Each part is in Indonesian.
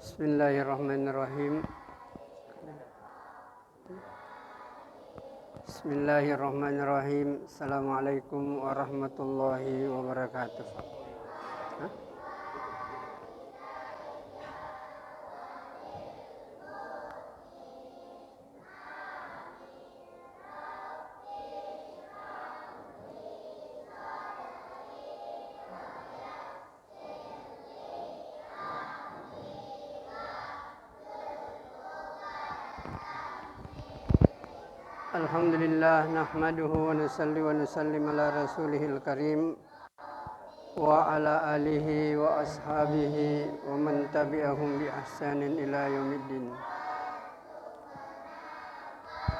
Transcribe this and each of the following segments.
Bismillahirrahmanirrahim. Bismillahirrahmanirrahim. Assalamualaikum warahmatullahi wabarakatuh. Alhamdulillah nahmaduhu wa nusalli wa nusallim ala rasulihil karim wa ala alihi wa ashabihi wa man tabi'ahum bi ihsanin ila yaumiddin.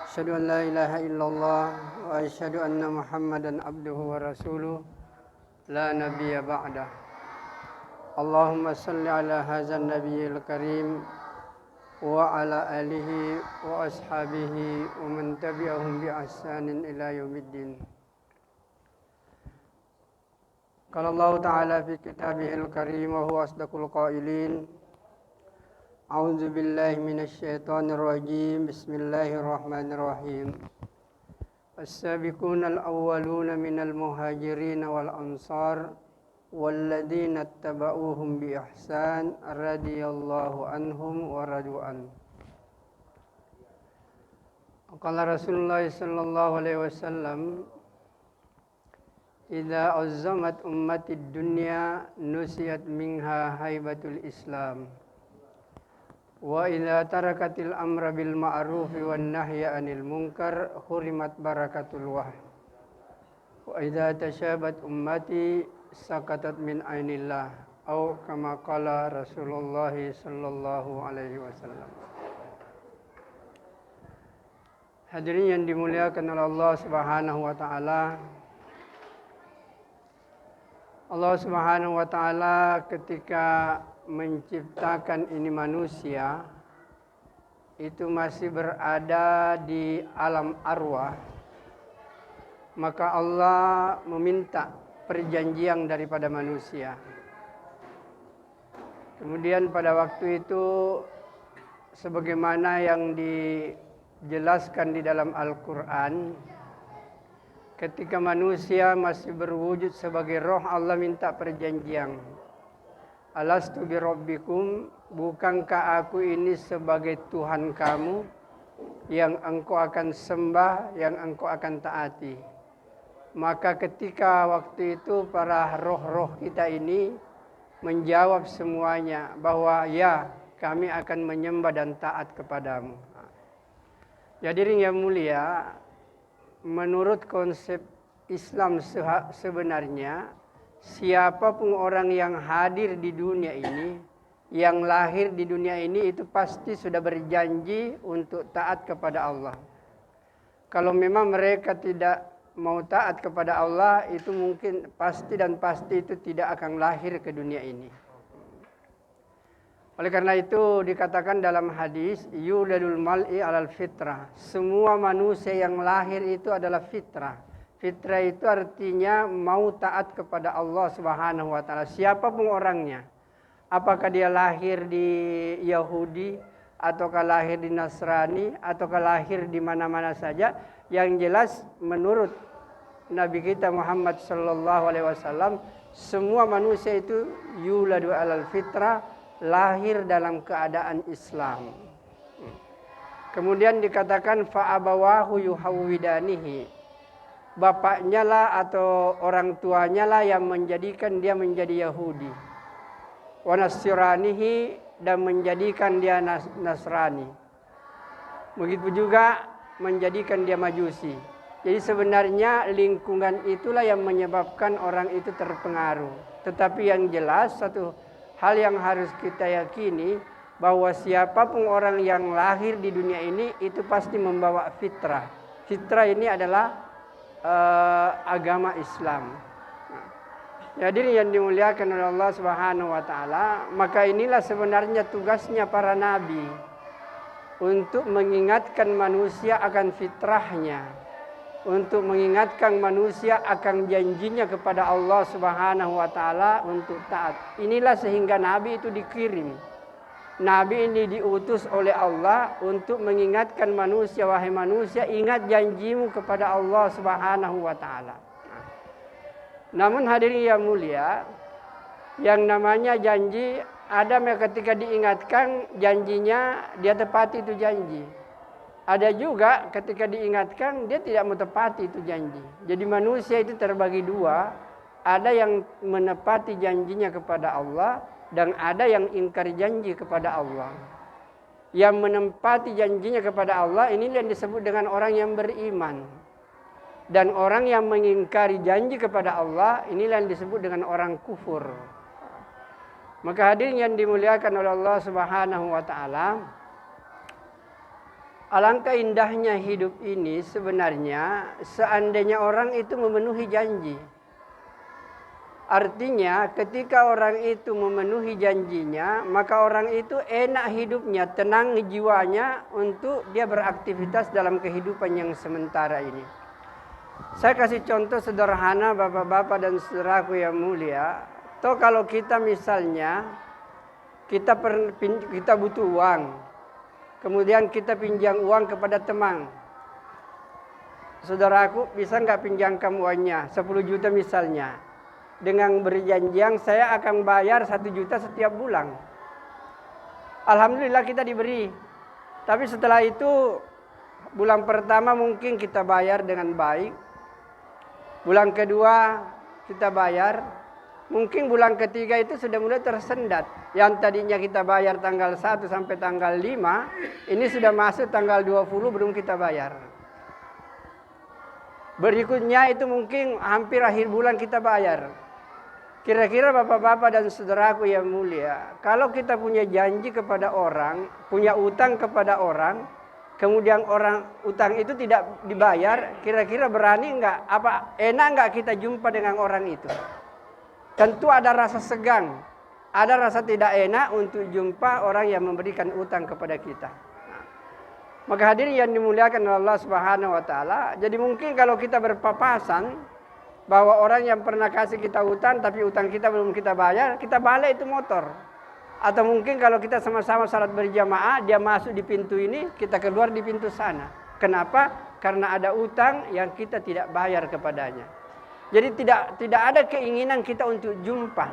Asyhadu an la ilaha illallah wa asyhadu anna Muhammadan abduhu wa rasuluh la nabiyya ba'dah. Allahumma salli ala hadzal nabiyil karim wa ala alihi wa ashabihi wa man tabi'ahum bi ihsanin ila yaumiddin. Qala Allah Ta'ala fi kitabihil karim wa huwa asdaqul qailin. A'udzu billahi minasy syaithanir rajim. Bismillahirrahmanirrahim. As-sabiqunal awwaluna minal muhajirin wal ansar walladzina ittaba'uuhum bi ihsan radhiyallahu anhum wa radu an. Qala Rasulullah sallallahu alaihi wasallam, idza azzamat ummatid dunya nusiyat minha haibatul islam wa idza tarakatil amra bil ma'ruf wan nahya 'anil munkar hurimat barakatul wahyi wa idza tashabat ummati sakatat min ainillah au kama qala Rasulullah sallallahu alaihi wasallam. Hadirin yang dimuliakan oleh Allah Subhanahu wa taala. Allah Subhanahu wa taala ketika menciptakan ini manusia itu masih berada di alam arwah. Maka Allah meminta perjanjian daripada manusia. Kemudian pada waktu itu sebagaimana yang dijelaskan di dalam Al-Quran, ketika manusia masih berwujud sebagai roh, Allah minta perjanjian. Alastu bi rabbikum, bukankah aku ini sebagai Tuhan kamu yang engkau akan sembah, yang engkau akan taati. Maka ketika waktu itu para roh-roh kita ini menjawab semuanya bahwa ya, kami akan menyembah dan taat kepadamu. Hadirin yang mulia, menurut konsep Islam sebenarnya siapapun orang yang hadir di dunia ini, yang lahir di dunia ini itu pasti sudah berjanji untuk taat kepada Allah. Kalau memang mereka tidak mau taat kepada Allah, itu mungkin pasti itu tidak akan lahir ke dunia ini. Oleh karena itu dikatakan dalam hadis, yuladul mal'i alal fitrah. Semua manusia yang lahir itu adalah fitrah. Fitrah itu artinya mau taat kepada Allah Subhanahu wa taala, siapapun orangnya. Apakah dia lahir di Yahudi, ataukah lahir di Nasrani, ataukah lahir di mana-mana saja, yang jelas menurut Nabi kita Muhammad sallallahu alaihi wasallam, semua manusia itu yuladu alal fitrah, lahir dalam keadaan Islam. Kemudian dikatakan fa'abawahu yuhawwidanihi, bapaknya lah atau orang tuanya lah yang menjadikan dia menjadi Yahudi. Wa nasranihi, dan menjadikan dia Nasrani. Begitu juga menjadikan dia Majusi. Jadi sebenarnya lingkungan itulah yang menyebabkan orang itu terpengaruh. Tetapi yang jelas satu hal yang harus kita yakini, bahwa siapapun orang yang lahir di dunia ini itu pasti membawa fitrah. Fitrah ini adalah agama Islam. Jadi yang dimuliakan oleh Allah Subhanahu wa taala, maka inilah sebenarnya tugasnya para nabi, untuk mengingatkan manusia akan fitrahnya, untuk mengingatkan manusia akan janjinya kepada Allah Subhanahu wa taala untuk taat. Inilah sehingga nabi itu dikirim. Nabi ini diutus oleh Allah untuk mengingatkan manusia, wahai manusia, ingat janjimu kepada Allah Subhanahu wa taala. Namun hadirin yang mulia, yang namanya janji, ada yang ketika diingatkan janjinya dia tepati itu janji. Ada juga ketika diingatkan dia tidak menepati itu janji. Jadi manusia itu terbagi dua, ada yang menepati janjinya kepada Allah dan ada yang ingkar janji kepada Allah. Yang menempati janjinya kepada Allah ini yang disebut dengan orang yang beriman. Dan orang yang mengingkari janji kepada Allah inilah yang disebut dengan orang kufur. Maka hadirin yang dimuliakan oleh Allah Subhanahu wa taala, alangkah indahnya hidup ini sebenarnya seandainya orang itu memenuhi janji. Artinya ketika orang itu memenuhi janjinya, maka orang itu enak hidupnya, tenang jiwanya untuk dia beraktivitas dalam kehidupan yang sementara ini. Saya kasih contoh sederhana bapak-bapak dan saudaraku yang mulia. Toh kalau kita misalnya kita butuh uang, kemudian kita pinjam uang kepada teman. Saudaraku, bisa nggak pinjamkan uangnya 10 juta misalnya. Dengan berjanjian saya akan bayar 1 juta setiap bulan. Alhamdulillah kita diberi. Tapi setelah itu bulan pertama mungkin kita bayar dengan baik. Bulan kedua kita bayar. Mungkin bulan ketiga itu sudah mulai tersendat. Yang tadinya kita bayar tanggal 1 sampai tanggal 5, ini sudah masuk tanggal 20 belum kita bayar. Berikutnya itu mungkin hampir akhir bulan kita bayar. Kira-kira bapak-bapak dan saudaraku yang mulia, kalau kita punya janji kepada orang, punya utang kepada orang, kemudian orang utang itu tidak dibayar, kira-kira berani enggak? Apa enak enggak kita jumpa dengan orang itu? Tentu ada rasa segan, ada rasa tidak enak untuk jumpa orang yang memberikan utang kepada kita. Maka hadirin yang dimuliakan oleh Allah Subhanahu wa taala, jadi mungkin kalau kita berpapasan bahwa orang yang pernah kasih kita utang tapi utang kita belum kita bayar, kita balik itu motor. Atau mungkin kalau kita sama-sama salat berjamaah, dia masuk di pintu ini, kita keluar di pintu sana. Kenapa? Karena ada utang yang kita tidak bayar kepadanya. Jadi tidak ada keinginan kita untuk jumpa.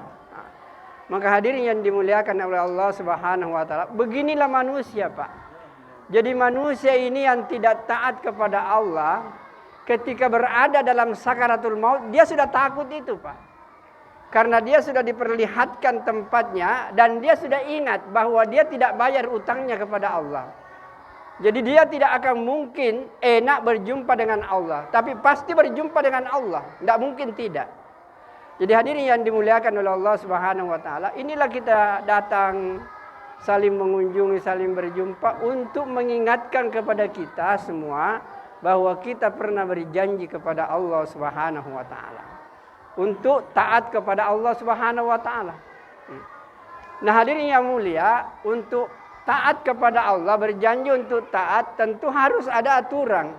Maka hadirin yang dimuliakan oleh Allah Subhanahu wa taala, beginilah manusia, Pak. Jadi manusia ini yang tidak taat kepada Allah, ketika berada dalam sakaratul maut, dia sudah takut itu, Pak. Karena dia sudah diperlihatkan tempatnya dan dia sudah ingat bahwa dia tidak bayar utangnya kepada Allah. Jadi dia tidak akan mungkin enak berjumpa dengan Allah, tapi pasti berjumpa dengan Allah. Tidak mungkin tidak. Jadi hadirin yang dimuliakan oleh Allah Subhanahu wa taala, inilah kita datang saling mengunjungi, saling berjumpa untuk mengingatkan kepada kita semua bahwa kita pernah berjanji kepada Allah Subhanahu wa taala untuk taat kepada Allah Subhanahu wa taala. Nah, hadirin yang mulia, untuk taat kepada Allah, berjanji untuk taat, tentu harus ada aturan.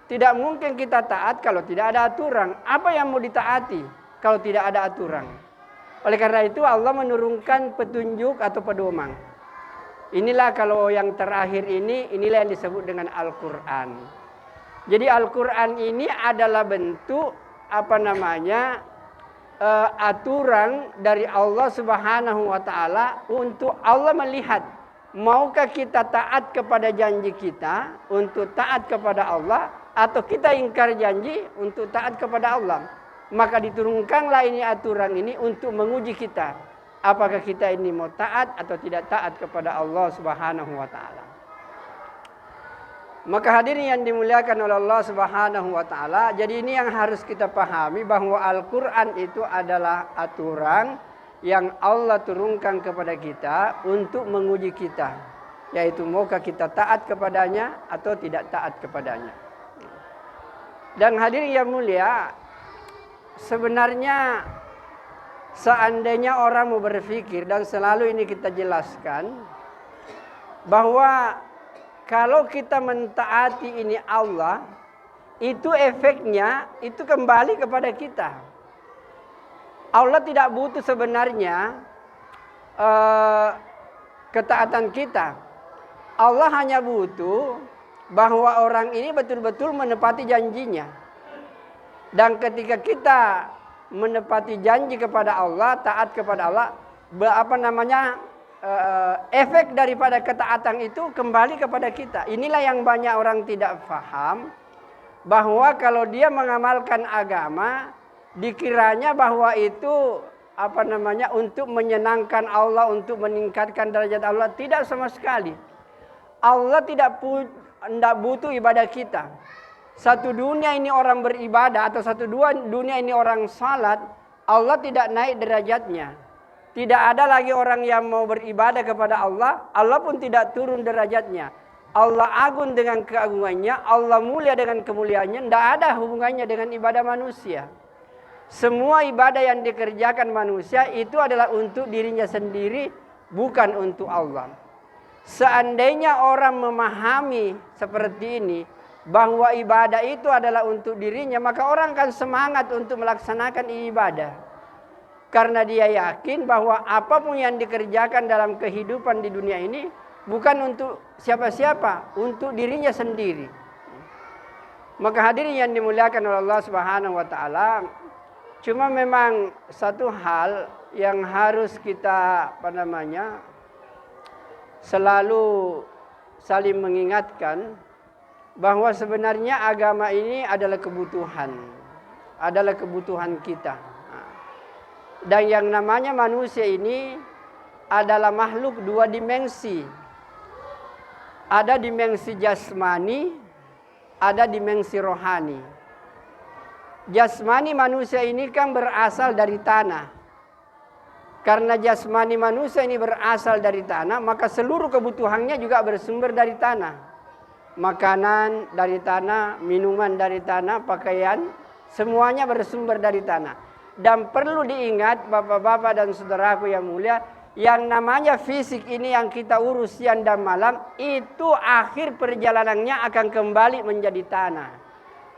Tidak mungkin kita taat kalau tidak ada aturan. Apa yang mau ditaati kalau tidak ada aturan? Oleh karena itu Allah menurunkan petunjuk atau pedoman. Inilah kalau yang terakhir ini, inilah yang disebut dengan Al-Quran. Jadi Al-Quran ini adalah bentuk aturan dari Allah Subhanahu wa taala untuk Allah melihat maukah kita taat kepada janji kita untuk taat kepada Allah atau kita ingkar janji untuk taat kepada Allah. Maka diturunkanlah ini aturan ini untuk menguji kita, apakah kita ini mau taat atau tidak taat kepada Allah Subhanahu wa taala. Maka hadirin yang dimuliakan oleh Allah Subhanahu wa taala, jadi ini yang harus kita pahami bahwa Al-Qur'an itu adalah aturan yang Allah turunkan kepada kita untuk menguji kita, yaitu maukah kita taat kepadanya atau tidak taat kepadanya. Dan hadirin yang mulia, sebenarnya seandainya orang mau berpikir, dan selalu ini kita jelaskan, bahwa kalau kita mentaati ini Allah, itu efeknya itu kembali kepada kita. Allah tidak butuh sebenarnya ketaatan kita. Allah hanya butuh bahwa orang ini betul-betul menepati janjinya. Dan ketika kita menepati janji kepada Allah, taat kepada Allah, efek daripada ketaatan itu kembali kepada kita. Inilah yang banyak orang tidak paham, bahwa kalau dia mengamalkan agama, dikiranya bahwa itu untuk menyenangkan Allah, untuk meningkatkan derajat Allah. Tidak sama sekali. Allah tidak butuh ibadah kita. Satu dunia ini orang beribadah, atau dunia ini orang salat, Allah tidak naik derajatnya. Tidak ada lagi orang yang mau beribadah kepada Allah, Allah pun tidak turun derajatnya. Allah agung dengan keagungannya, Allah mulia dengan kemuliaannya, tidak ada hubungannya dengan ibadah manusia. Semua ibadah yang dikerjakan manusia itu adalah untuk dirinya sendiri, bukan untuk Allah. Seandainya orang memahami seperti ini, bahwa ibadah itu adalah untuk dirinya, maka orang akan semangat untuk melaksanakan ibadah. Karena dia yakin bahwa apapun yang dikerjakan dalam kehidupan di dunia ini bukan untuk siapa-siapa, untuk dirinya sendiri. Maka hadirin yang dimuliakan oleh Allah Subhanahu wa taala, cuma memang satu hal yang harus kita selalu saling mengingatkan, bahwa sebenarnya agama ini adalah kebutuhan kita. Dan yang namanya manusia ini adalah makhluk dua dimensi. Ada dimensi jasmani, ada dimensi rohani. Jasmani manusia ini kan berasal dari tanah. Karena jasmani manusia ini berasal dari tanah, maka seluruh kebutuhannya juga bersumber dari tanah. Makanan dari tanah, minuman dari tanah, pakaian, semuanya bersumber dari tanah. Dan perlu diingat bapak-bapak dan saudaraku yang mulia, yang namanya fisik ini yang kita urus siang dan malam, itu akhir perjalanannya akan kembali menjadi tanah.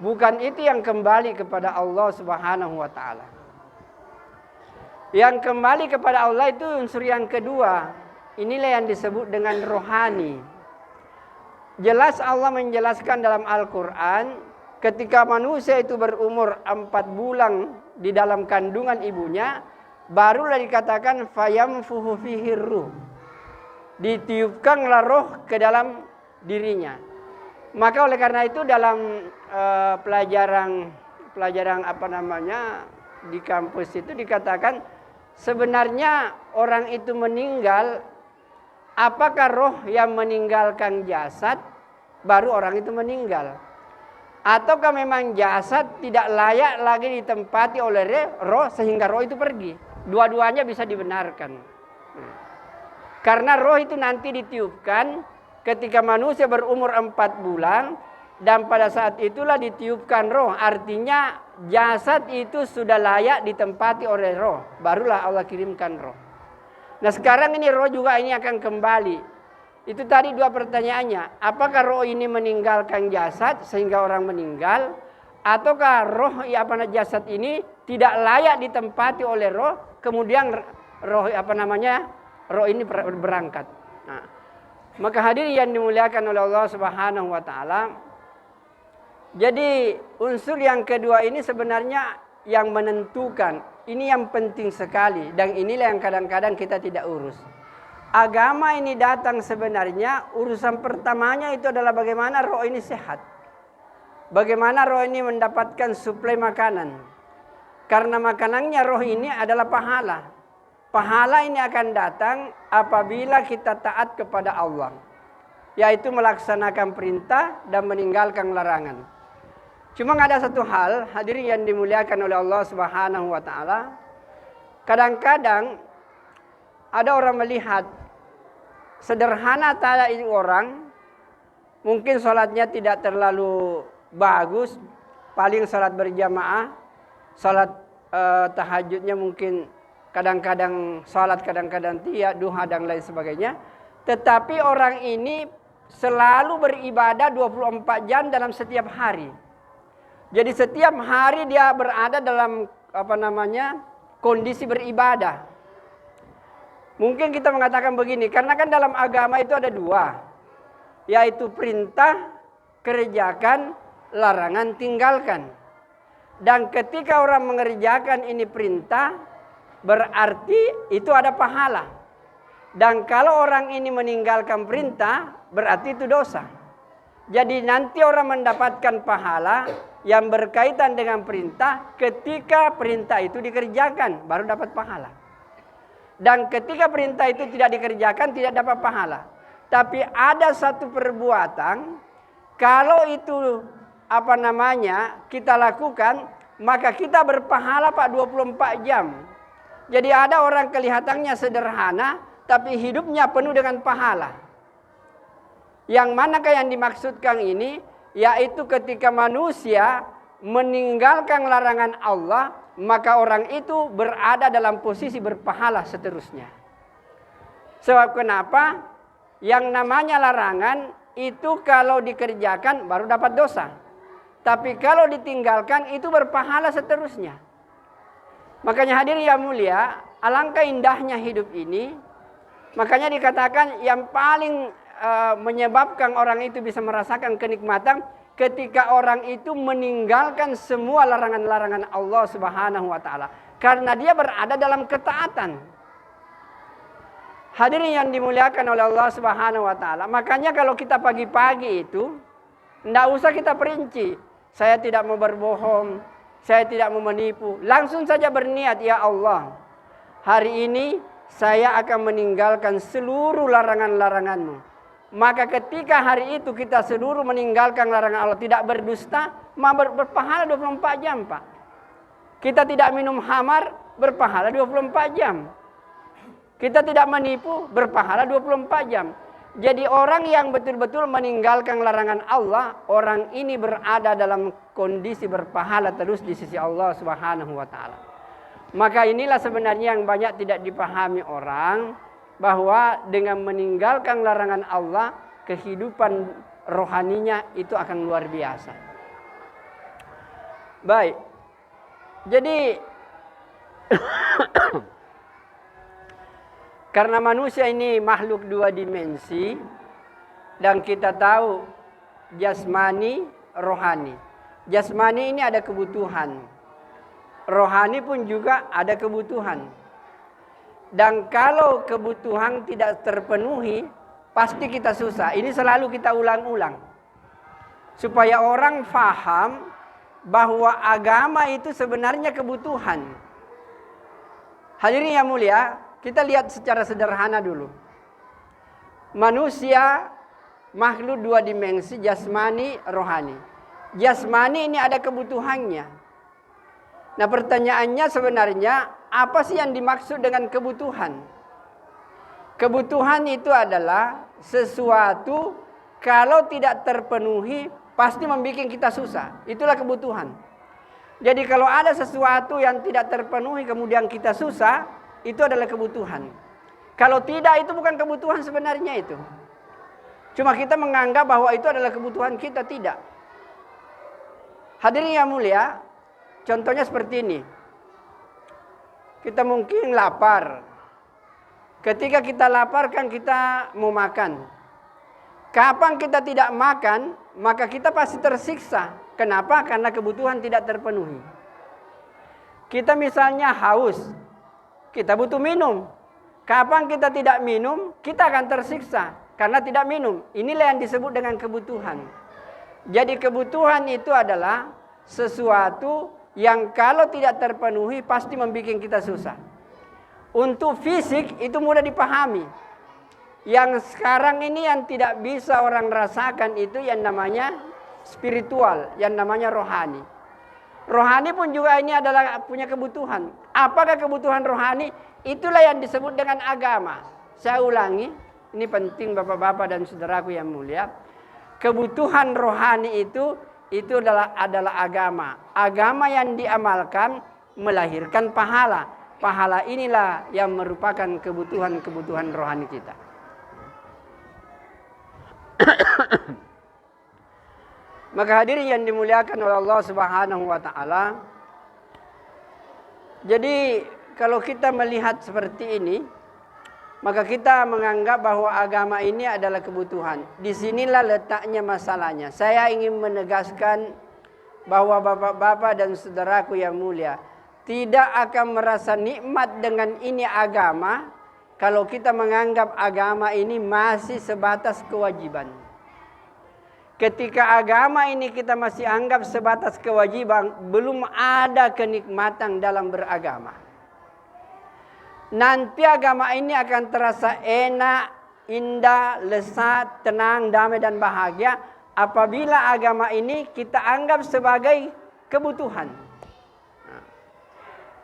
Bukan itu yang kembali kepada Allah Subhanahu wa taala. Yang kembali kepada Allah itu unsur yang kedua. Inilah yang disebut dengan rohani. Jelas Allah menjelaskan dalam Al-Quran, ketika manusia itu berumur 4 bulan di dalam kandungan ibunya, barulah dikatakan fayamfuhu fihi ruh. Ditiupkanlah roh ke dalam dirinya. Maka oleh karena itu dalam pelajaran di kampus itu dikatakan, sebenarnya orang itu meninggal, apakah roh yang meninggalkan jasad, baru orang itu meninggal? Ataukah memang jasad tidak layak lagi ditempati oleh roh sehingga roh itu pergi? Dua-duanya bisa dibenarkan. Karena roh itu nanti ditiupkan ketika manusia berumur 4 bulan, dan pada saat itulah ditiupkan roh. Artinya jasad itu sudah layak ditempati oleh roh, barulah Allah kirimkan roh. Nah sekarang ini roh juga ini akan kembali. Itu tadi dua pertanyaannya. Apakah roh ini meninggalkan jasad sehingga orang meninggal? Ataukah roh jasad ini tidak layak ditempati oleh roh, kemudian roh ini berangkat. Nah, maka hadirin yang dimuliakan oleh Allah Subhanahu wa taala, jadi unsur yang kedua ini sebenarnya yang menentukan. Ini yang penting sekali, dan inilah yang kadang-kadang kita tidak urus. Agama ini datang sebenarnya urusan pertamanya itu adalah bagaimana roh ini sehat. Bagaimana roh ini mendapatkan suplai makanan. Karena makanannya roh ini adalah pahala. Pahala ini akan datang apabila kita taat kepada Allah, yaitu melaksanakan perintah dan meninggalkan larangan. Cuma ada satu hal, hadirin yang dimuliakan oleh Allah Subhanahu wa taala. Kadang-kadang ada orang melihat sederhana tanda itu orang, mungkin sholatnya tidak terlalu bagus, paling sholat berjamaah, sholat tahajudnya mungkin kadang-kadang sholat, kadang-kadang tidak, duha dan lain sebagainya. Tetapi orang ini selalu beribadah 24 jam dalam setiap hari. Jadi setiap hari dia berada dalam kondisi beribadah. Mungkin kita mengatakan begini, karena kan dalam agama itu ada dua, yaitu perintah, kerjakan, larangan, tinggalkan. Dan ketika orang mengerjakan ini perintah, berarti itu ada pahala. Dan kalau orang ini meninggalkan perintah, berarti itu dosa. Jadi nanti orang mendapatkan pahala yang berkaitan dengan perintah ketika perintah itu dikerjakan, baru dapat pahala. Dan ketika perintah itu tidak dikerjakan, tidak dapat pahala. Tapi ada satu perbuatan, kalau itu kita lakukan, maka kita berpahala Pak 24 jam. Jadi ada orang kelihatannya sederhana, tapi hidupnya penuh dengan pahala. Yang manakah yang dimaksudkan ini? Yaitu ketika manusia meninggalkan larangan Allah, maka orang itu berada dalam posisi berpahala seterusnya. Sebab kenapa? Yang namanya larangan itu kalau dikerjakan baru dapat dosa. Tapi kalau ditinggalkan itu berpahala seterusnya. Makanya hadirin yang mulia, alangkah indahnya hidup ini. Makanya dikatakan yang paling menyebabkan orang itu bisa merasakan kenikmatan ketika orang itu meninggalkan semua larangan-larangan Allah Subhanahu wa taala, karena dia berada dalam ketaatan. Hadirin yang dimuliakan oleh Allah Subhanahu wa taala, makanya kalau kita pagi-pagi itu tidak usah kita perinci, saya tidak mau berbohong, saya tidak mau menipu, langsung saja berniat, ya Allah, hari ini saya akan meninggalkan seluruh larangan-larangan-Mu. Maka ketika hari itu kita seluruh meninggalkan larangan Allah, tidak berdusta, maka berpahala 24 jam Pak. Kita tidak minum khamar, berpahala 24 jam. Kita tidak menipu, berpahala 24 jam. Jadi orang yang betul-betul meninggalkan larangan Allah, orang ini berada dalam kondisi berpahala terus di sisi Allah Subhanahu wa taala. Maka inilah sebenarnya yang banyak tidak dipahami orang, bahwa dengan meninggalkan larangan Allah, kehidupan rohaninya itu akan luar biasa. Baik. Jadi karena manusia ini makhluk dua dimensi, dan kita tahu jasmani, rohani. Jasmani ini ada kebutuhan. Rohani pun juga ada kebutuhan. Dan kalau kebutuhan tidak terpenuhi, pasti kita susah. Ini selalu kita ulang-ulang. Supaya orang faham bahwa agama itu sebenarnya kebutuhan. Hadirin yang mulia, kita lihat secara sederhana dulu. Manusia makhluk dua dimensi, jasmani, rohani. Jasmani ini ada kebutuhannya. Nah pertanyaannya sebenarnya, apa sih yang dimaksud dengan kebutuhan? Kebutuhan itu adalah sesuatu kalau tidak terpenuhi pasti membuat kita susah. Itulah kebutuhan. Jadi kalau ada sesuatu yang tidak terpenuhi kemudian kita susah, itu adalah kebutuhan. Kalau tidak, itu bukan kebutuhan sebenarnya itu. Cuma kita menganggap bahwa itu adalah kebutuhan kita, tidak. Hadirin yang mulia, contohnya seperti ini. Kita mungkin lapar. Ketika kita lapar kan kita mau makan. Kapan kita tidak makan, maka kita pasti tersiksa. Kenapa? Karena kebutuhan tidak terpenuhi. Kita misalnya haus, kita butuh minum. Kapan kita tidak minum, kita akan tersiksa karena tidak minum. Inilah yang disebut dengan kebutuhan. Jadi kebutuhan itu adalah sesuatu yang kalau tidak terpenuhi pasti membuat kita susah. Untuk fisik itu mudah dipahami. Yang sekarang ini yang tidak bisa orang rasakan itu yang namanya spiritual, yang namanya rohani. Rohani pun juga ini adalah punya kebutuhan. Apakah kebutuhan rohani? Itulah yang disebut dengan agama. Saya ulangi, ini penting bapak-bapak dan saudaraku yang mulia. Kebutuhan rohani itu adalah agama. Agama yang diamalkan melahirkan pahala. Pahala inilah yang merupakan kebutuhan-kebutuhan rohani kita. Maka hadirin yang dimuliakan oleh Allah Subhanahu wa taala. Jadi kalau kita melihat seperti ini, maka kita menganggap bahwa agama ini adalah kebutuhan. Disinilah letaknya masalahnya. Saya ingin menegaskan bahwa bapak-bapak dan saudaraku yang mulia, tidak akan merasa nikmat dengan ini agama kalau kita menganggap agama ini masih sebatas kewajiban. Ketika agama ini kita masih anggap sebatas kewajiban, belum ada kenikmatan dalam beragama. Nanti agama ini akan terasa enak, indah, lezat, tenang, damai dan bahagia apabila agama ini kita anggap sebagai kebutuhan.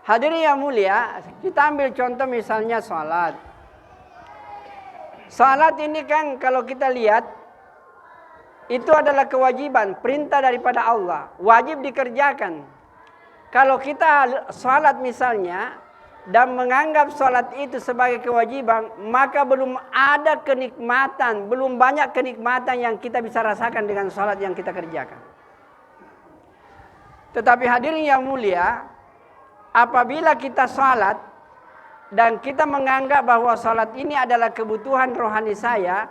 Hadirin yang mulia, kita ambil contoh misalnya salat. Salat ini kan kalau kita lihat itu adalah kewajiban, perintah daripada Allah, wajib dikerjakan. Kalau kita salat misalnya dan menganggap salat itu sebagai kewajiban, maka belum ada kenikmatan, belum banyak kenikmatan yang kita bisa rasakan dengan salat yang kita kerjakan. Tetapi hadirin yang mulia, apabila kita salat dan kita menganggap bahwa salat ini adalah kebutuhan rohani saya,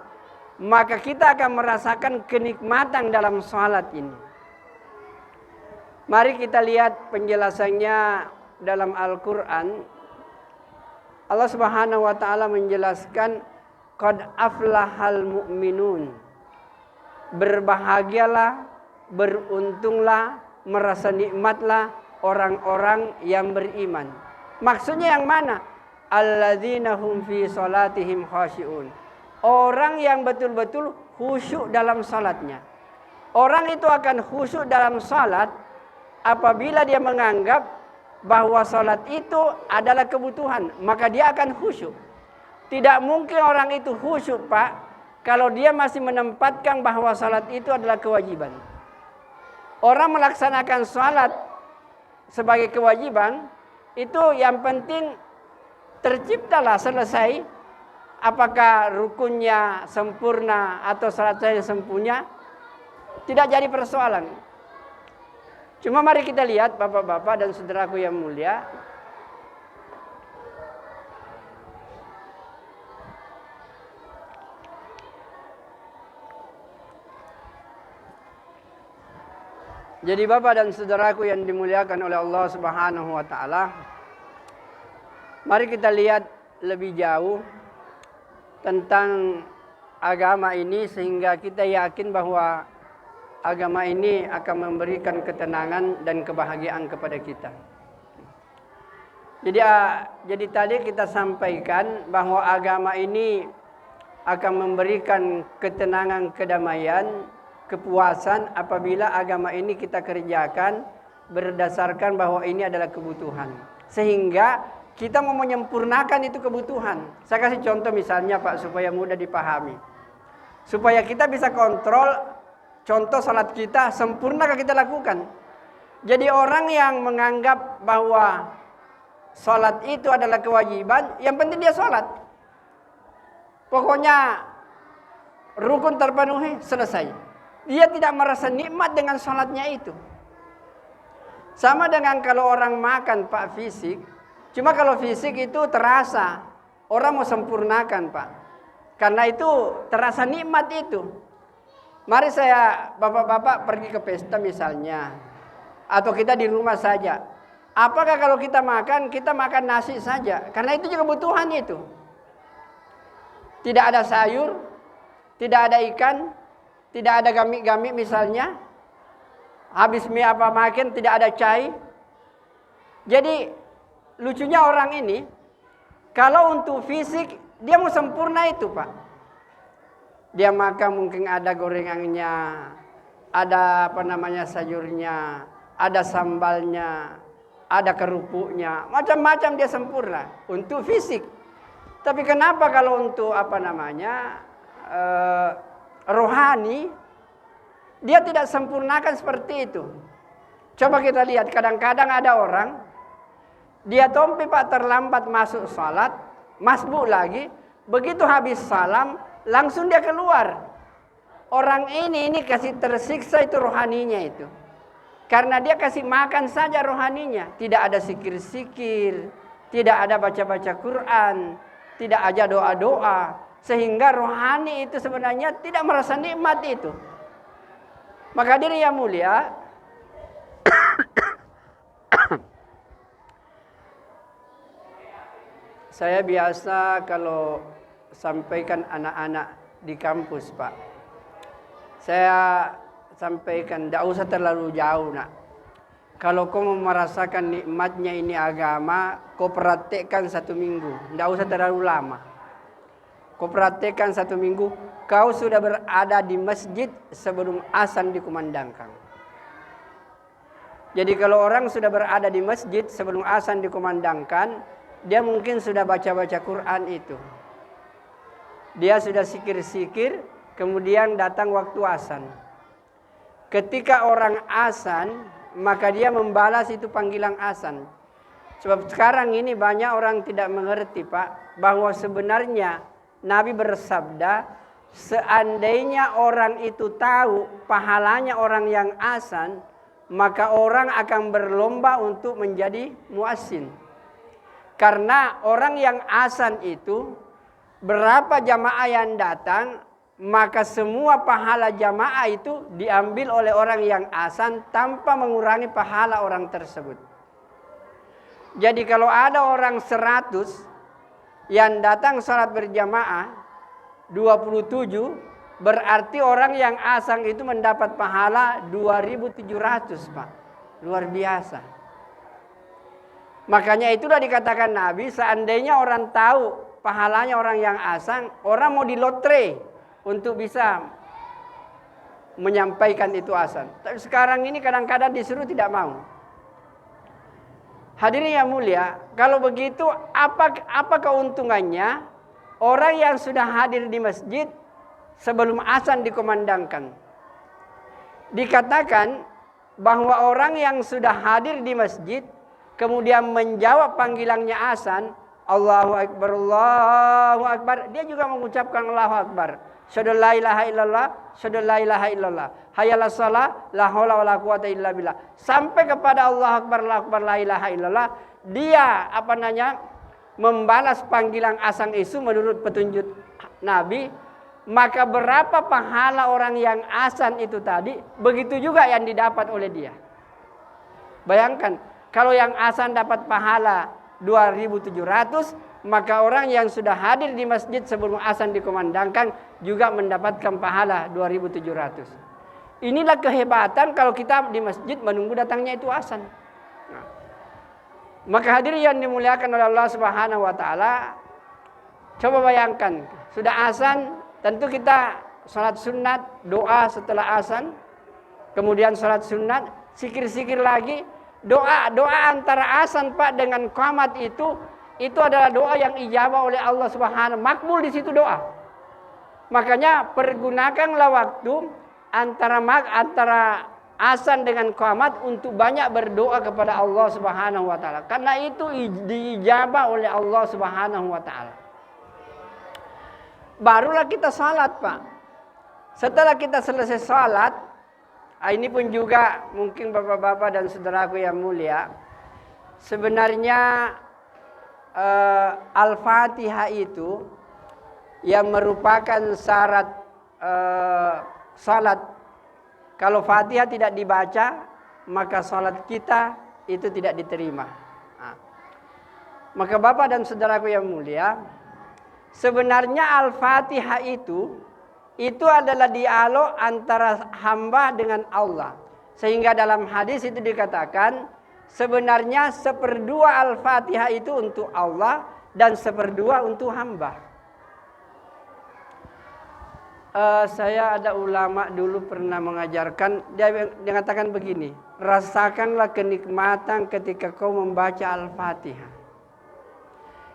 maka kita akan merasakan kenikmatan dalam salat ini. Mari kita lihat penjelasannya dalam Al-Quran. Allah Subhanahu wa taala menjelaskan qad aflahal mu'minun. Berbahagialah, beruntunglah, merasa nikmatlah orang-orang yang beriman. Maksudnya yang mana? Alladzina hum fi salatihim khashi'un. Orang yang betul-betul khusyuk dalam salatnya. Orang itu akan khusyuk dalam salat apabila dia menganggap bahwa salat itu adalah kebutuhan, maka dia akan khusyuk. Tidak mungkin orang itu khusyuk, Pak, kalau dia masih menempatkan bahwa salat itu adalah kewajiban. Orang melaksanakan salat sebagai kewajiban, itu yang penting terciptalah selesai. Apakah rukunnya sempurna atau salatnya sempurna, tidak jadi persoalan. Cuma mari kita lihat bapak-bapak dan saudaraku yang mulia. Jadi bapak dan saudaraku yang dimuliakan oleh Allah Subhanahu wa taala, mari kita lihat lebih jauh tentang agama ini sehingga kita yakin bahwa agama ini akan memberikan ketenangan dan kebahagiaan kepada kita. Jadi tadi kita sampaikan bahwa agama ini akan memberikan ketenangan, kedamaian, kepuasan apabila agama ini kita kerjakan berdasarkan bahwa ini adalah kebutuhan. Sehingga kita mau menyempurnakan itu kebutuhan. Saya kasih contoh misalnya Pak supaya mudah dipahami. Supaya kita bisa kontrol. Contoh salat kita, sempurnakah kita lakukan? Jadi orang yang menganggap bahwa salat itu adalah kewajiban, yang penting dia salat. Pokoknya rukun terpenuhi, selesai. Dia tidak merasa nikmat dengan salatnya itu. Sama dengan kalau orang makan Pak fisik. Cuma kalau fisik itu terasa. Orang mau sempurnakan Pak. Karena itu terasa nikmat itu. Mari saya bapak-bapak pergi ke pesta misalnya. Atau kita di rumah saja. Apakah kalau kita makan nasi saja? Karena itu juga kebutuhan itu. Tidak ada sayur, tidak ada ikan, tidak ada gami-gami misalnya. Habis mie apa makan, tidak ada cai. Jadi lucunya orang ini, kalau untuk fisik, dia mau sempurna itu Pak. Dia makan mungkin ada gorengannya, ada sayurnya, ada sambalnya, ada kerupuknya, macam-macam dia sempurna untuk fisik. Tapi kenapa kalau untuk rohani, dia tidak sempurnakan seperti itu. Coba kita lihat, kadang-kadang ada orang, dia tompi Pak terlambat masuk salat, masbuk lagi, begitu habis salam, langsung dia keluar. Orang ini kasih tersiksa itu rohaninya itu. Karena dia kasih makan saja rohaninya. Tidak ada sikir-sikir. Tidak ada baca-baca Quran. tidak aja doa-doa. Sehingga rohani itu sebenarnya tidak merasa nikmat itu. Maka hadirin yang mulia, saya biasa kalau sampaikan anak-anak di kampus, Pak. Saya sampaikan, tidak usah terlalu jauh, nak. Kalau kau mau merasakan nikmatnya ini agama, kau praktekkan 1 minggu. Tidak usah terlalu lama. Kau praktekkan 1 minggu, kau sudah berada di masjid sebelum azan dikumandangkan. Jadi kalau orang sudah berada di masjid sebelum azan dikumandangkan, dia mungkin sudah baca-baca Quran itu. Dia sudah sikir-sikir, kemudian datang waktu azan. Ketika orang azan, maka dia membalas itu panggilan azan. Sebab sekarang ini banyak orang tidak mengerti, Pak, bahwa sebenarnya Nabi bersabda, seandainya orang itu tahu pahalanya orang yang azan, maka orang akan berlomba untuk menjadi muazzin. Karena orang yang azan itu, berapa jamaah yang datang, maka semua pahala jamaah itu diambil oleh orang yang azan tanpa mengurangi pahala orang tersebut. Jadi kalau ada orang 100 yang datang salat berjamaah 27, berarti orang yang azan itu mendapat pahala 2.700, Pak. Luar biasa. Makanya itulah dikatakan Nabi, seandainya orang tahu pahalanya orang yang azan, orang mau di lotre untuk bisa menyampaikan itu azan. Tapi sekarang ini kadang-kadang disuruh tidak mau. Hadirin yang mulia, kalau begitu apa keuntungannya orang yang sudah hadir di masjid sebelum azan dikumandangkan? Dikatakan bahwa orang yang sudah hadir di masjid kemudian menjawab panggilannya azan, Allahu Akbar, Allahu Akbar, dia juga mengucapkan Allahu Akbar. Syahadu la ilaha illallah, syahadu la ilaha illallah. Hayyalas shalah, la haula wala quwata illa billah. Sampai kepada Allahu Akbar, Allahu Akbar, la ilaha illallah, dia membalas panggilan azan itu menurut petunjuk Nabi. Maka berapa pahala orang yang azan itu tadi, begitu juga yang didapat oleh dia. Bayangkan, kalau yang azan dapat pahala 2.700, maka orang yang sudah hadir di masjid sebelum azan dikumandangkan juga mendapatkan pahala 2.700. Inilah kehebatan kalau kita di masjid menunggu datangnya itu azan. Nah, maka hadirin yang dimuliakan oleh Allah Subhanahu wa taala, coba bayangkan, sudah azan, tentu kita salat sunat, doa setelah azan, kemudian salat sunat, zikir-zikir lagi, doa antara azan, Pak, dengan qamat itu adalah doa yang ijabah oleh Allah Subhanahu, makbul di situ doa. Makanya pergunakanlah waktu antara azan dengan qamat untuk banyak berdoa kepada Allah Subhanahu wa taala. Karena itu diijabah oleh Allah Subhanahu wa taala. Barulah kita salat, Pak. Setelah kita selesai salat, ini pun juga mungkin bapak-bapak dan saudaraku yang mulia, sebenarnya Al-Fatihah itu yang merupakan syarat salat. Kalau Fatihah tidak dibaca, maka salat kita itu tidak diterima. Nah, maka bapak dan saudaraku yang mulia, sebenarnya Al-Fatihah itu adalah dialog antara hamba dengan Allah. Sehingga dalam hadis itu dikatakan, sebenarnya 1/2 Al-Fatihah itu untuk Allah dan 1/2 untuk hamba. Saya ada ulama dulu pernah mengajarkan, dia mengatakan begini, rasakanlah kenikmatan ketika kau membaca Al-Fatihah.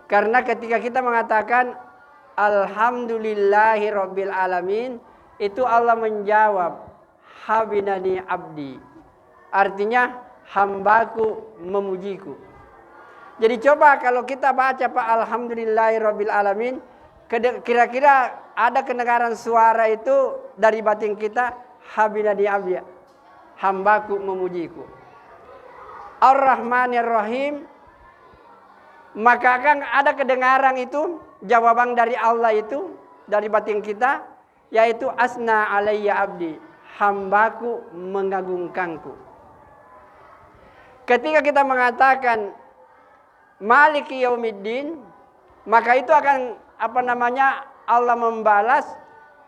Karena ketika kita mengatakan Alhamdulillahi Rabbil Alamin, itu Allah menjawab Habinani Abdi, artinya hambaku memujiku. Jadi coba kalau kita baca Pak Alhamdulillahi Rabbil Alamin, kira-kira ada kedengaran suara itu dari batin kita, Habinani Abdi, hambaku memujiku. Ar-Rahmanir Rahim, maka akan ada kedengaran itu jawaban dari Allah itu, dari batin kita, yaitu asna alayya abdi, hambaku mengagungkanku. Ketika kita mengatakan maliki yaumiddin, maka itu akan Allah membalas,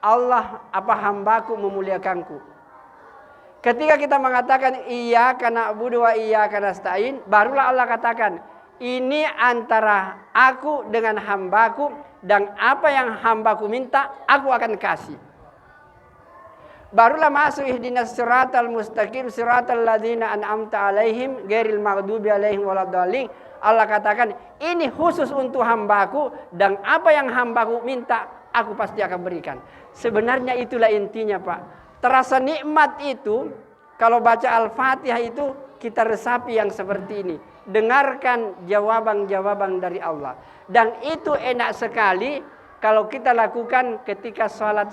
Allah hambaku memuliakanku. Ketika kita mengatakan iyyaka na'budu wa iyyaka nasta'in, barulah Allah katakan, ini antara aku dengan hambaku, dan apa yang hambaku minta aku akan kasih. Barulah masuk ihdinas siratal mustaqim siratal ladzina an'amta alaihim ghairil maghdubi alaihim waladdallin. Allah katakan, ini khusus untuk hambaku, dan apa yang hambaku minta aku pasti akan berikan. Sebenarnya itulah intinya, Pak. Terasa nikmat itu, kalau baca Al-Fatihah itu kita resapi yang seperti ini. Dengarkan jawaban-jawaban dari Allah. Dan itu enak sekali kalau kita lakukan ketika sholat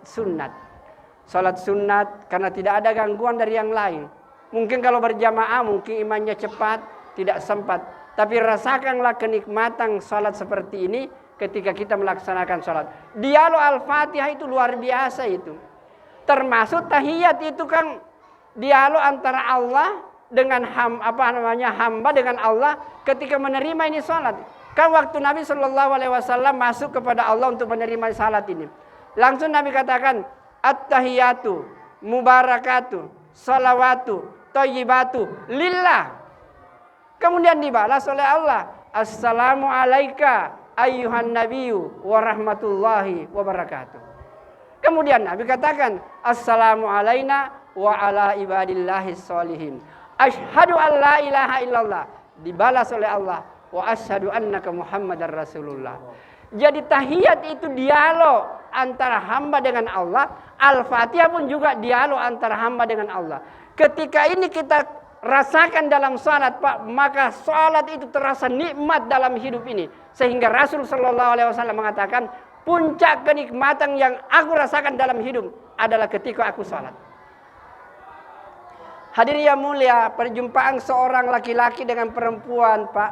sunat. Sholat sunat karena tidak ada gangguan dari yang lain. Mungkin kalau berjamaah mungkin imannya cepat, tidak sempat. Tapi rasakanlah kenikmatan sholat seperti ini ketika kita melaksanakan sholat. Dialog Al-Fatihah itu luar biasa itu. Termasuk tahiyat itu kan dialog antara Allah dengan hamba dengan Allah ketika menerima ini salat. Kan waktu Nabi SAW masuk kepada Allah untuk menerima salat ini, langsung Nabi katakan at-tahiyatu mubarakatu salawatu thayyibatu lillah. Kemudian dibalas oleh Allah, assalamu alayka ayyuhan nabiyyu wa rahmatullahi wa barakatuh. Kemudian Nabi katakan, assalamu alayna wa ala ibadillahi sholihin. Asyhadu an la ilaha illallah. Dibalas oleh Allah, wa asyhadu annaka Muhammadar Rasulullah. Jadi tahiyat itu dialog antara hamba dengan Allah. Al-Fatihah pun juga dialog antara hamba dengan Allah. Ketika ini kita rasakan dalam salat, Pak, maka salat itu terasa nikmat dalam hidup ini. Sehingga Rasul SAW mengatakan, puncak kenikmatan yang aku rasakan dalam hidup adalah ketika aku salat. Hadirin yang mulia, perjumpaan seorang laki-laki dengan perempuan, Pak,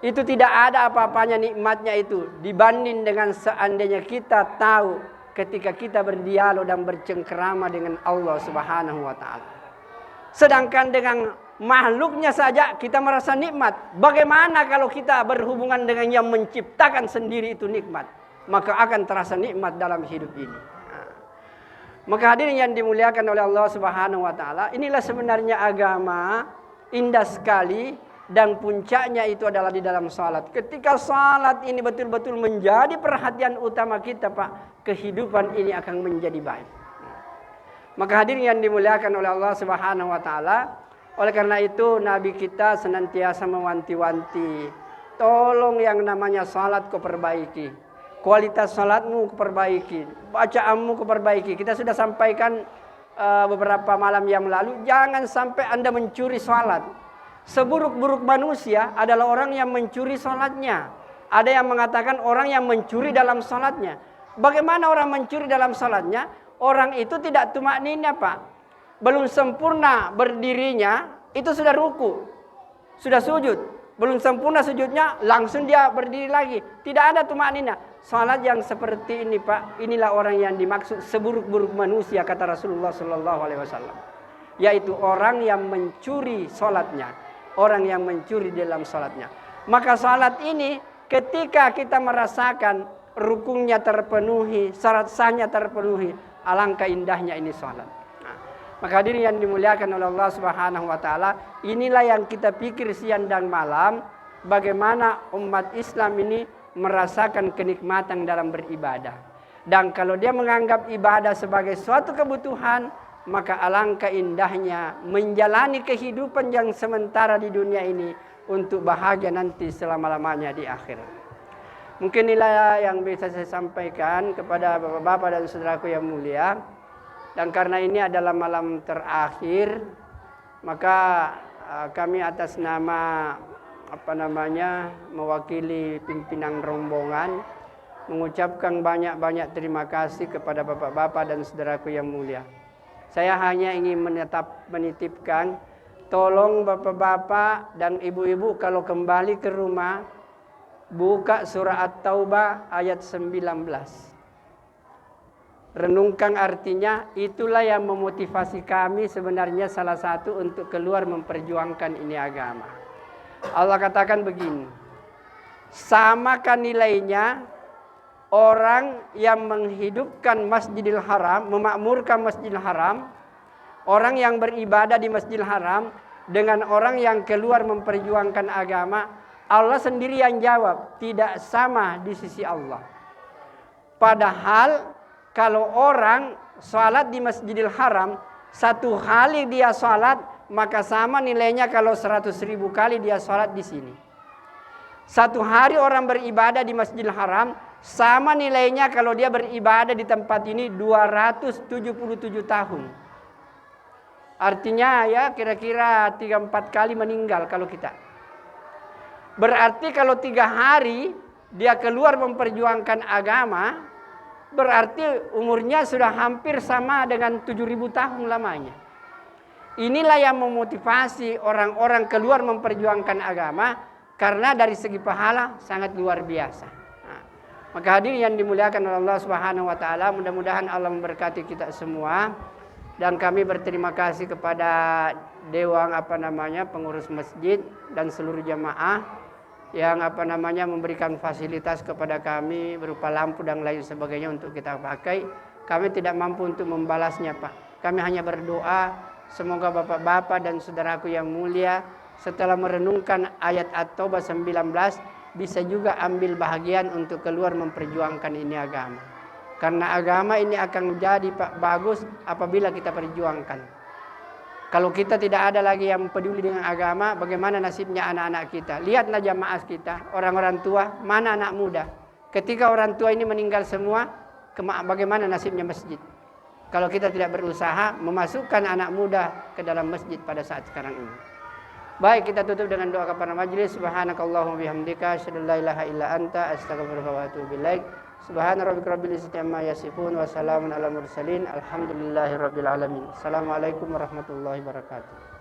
itu tidak ada apa-apanya nikmatnya itu dibanding dengan seandainya kita tahu ketika kita berdialog dan bercengkerama dengan Allah Subhanahu wa taala. Sedangkan dengan makhluknya saja kita merasa nikmat. Bagaimana kalau kita berhubungan dengan yang menciptakan sendiri itu nikmat? Maka akan terasa nikmat dalam hidup ini. Maka hadirin yang dimuliakan oleh Allah Subhanahu wa taala, inilah sebenarnya agama indah sekali, dan puncaknya itu adalah di dalam salat. Ketika salat ini betul-betul menjadi perhatian utama kita, Pak, kehidupan ini akan menjadi baik. Maka hadirin yang dimuliakan oleh Allah Subhanahu wa taala, oleh karena itu Nabi kita senantiasa mewanti-wanti, tolong yang namanya salat kau perbaiki. Kualitas salatmu kau perbaiki, bacaanmu kau perbaiki. Kita sudah sampaikan beberapa malam yang lalu, jangan sampai Anda mencuri salat. Seburuk-buruk manusia adalah orang yang mencuri salatnya. Ada yang mengatakan orang yang mencuri dalam salatnya. Bagaimana orang mencuri dalam salatnya? Orang itu tidak tumakninah, Pak. Belum sempurna berdirinya, itu sudah ruku, sudah sujud. Belum sempurna sujudnya, langsung dia berdiri lagi. Tidak ada tumakninah. Salat yang seperti ini, Pak, inilah orang yang dimaksud seburuk-buruk manusia, kata Rasulullah SAW. Yaitu orang yang mencuri salatnya, orang yang mencuri dalam salatnya. Maka salat ini ketika kita merasakan rukunnya terpenuhi, syarat sahnya terpenuhi, alangkah indahnya ini salat. Maka hadirin yang dimuliakan oleh Allah Subhanahu wa taala, inilah yang kita pikir siang dan malam, bagaimana umat Islam ini merasakan kenikmatan dalam beribadah. Dan kalau dia menganggap ibadah sebagai suatu kebutuhan, maka alangkah indahnya menjalani kehidupan yang sementara di dunia ini untuk bahagia nanti selama-lamanya di akhirat. Mungkin inilah yang bisa saya sampaikan kepada bapak-bapak dan saudaraku yang mulia. Dan karena ini adalah malam terakhir, maka kami atas nama mewakili pimpinan rombongan mengucapkan banyak-banyak terima kasih kepada bapak-bapak dan saudaraku yang mulia. Saya hanya ingin menitipkan, tolong bapak-bapak dan ibu-ibu kalau kembali ke rumah, Buka surah At-Taubah ayat 19. Renungkan artinya, itulah yang memotivasi kami sebenarnya salah satu untuk keluar memperjuangkan ini agama. Allah katakan begini, samakan nilainya orang yang menghidupkan Masjidil Haram, memakmurkan Masjidil Haram, orang yang beribadah di Masjidil Haram dengan orang yang keluar memperjuangkan agama. Allah sendiri yang jawab, tidak sama di sisi Allah. Padahal kalau orang sholat di Masjidil Haram, satu kali dia sholat, maka sama nilainya kalau 100.000 kali dia sholat di sini. Satu hari orang beribadah di Masjidil Haram, sama nilainya kalau dia beribadah di tempat ini 277 tahun. Artinya ya kira-kira 3-4 kali meninggal kalau kita. Berarti kalau 3 hari dia keluar memperjuangkan agama, berarti umurnya sudah hampir sama dengan 7.000 tahun lamanya. Inilah yang memotivasi orang-orang keluar memperjuangkan agama, karena dari segi pahala sangat luar biasa. Nah, maka hadirin yang dimuliakan oleh Allah Subhanahu wa taala, mudah-mudahan Allah memberkati kita semua, dan kami berterima kasih kepada dewan pengurus masjid dan seluruh jamaah yang memberikan fasilitas kepada kami berupa lampu dan lain sebagainya untuk kita pakai. Kami tidak mampu untuk membalasnya, Pak. Kami hanya berdoa semoga bapak-bapak dan saudaraku yang mulia setelah merenungkan ayat At-Taubah 19 bisa juga ambil bahagian untuk keluar memperjuangkan ini agama. Karena agama ini akan menjadi bagus apabila kita perjuangkan. Kalau kita tidak ada lagi yang peduli dengan agama, bagaimana nasibnya anak-anak kita? Lihatlah jamaah kita, orang-orang tua, mana anak muda? Ketika orang tua ini meninggal semua, bagaimana nasibnya masjid? Kalau kita tidak berusaha memasukkan anak muda ke dalam masjid pada saat sekarang ini. Baik, kita tutup dengan doa kepada majelis. Subhanakallahumma bihamdika asyhadu an la ilaha illa anta astaghfiruka wa atubu ilaik. Subhana rabbika rabbil izzati amma yasifun wa salamun alal mursalin. Alhamdulillahirabbil alamin. Assalamualaikum warahmatullahi wabarakatuh.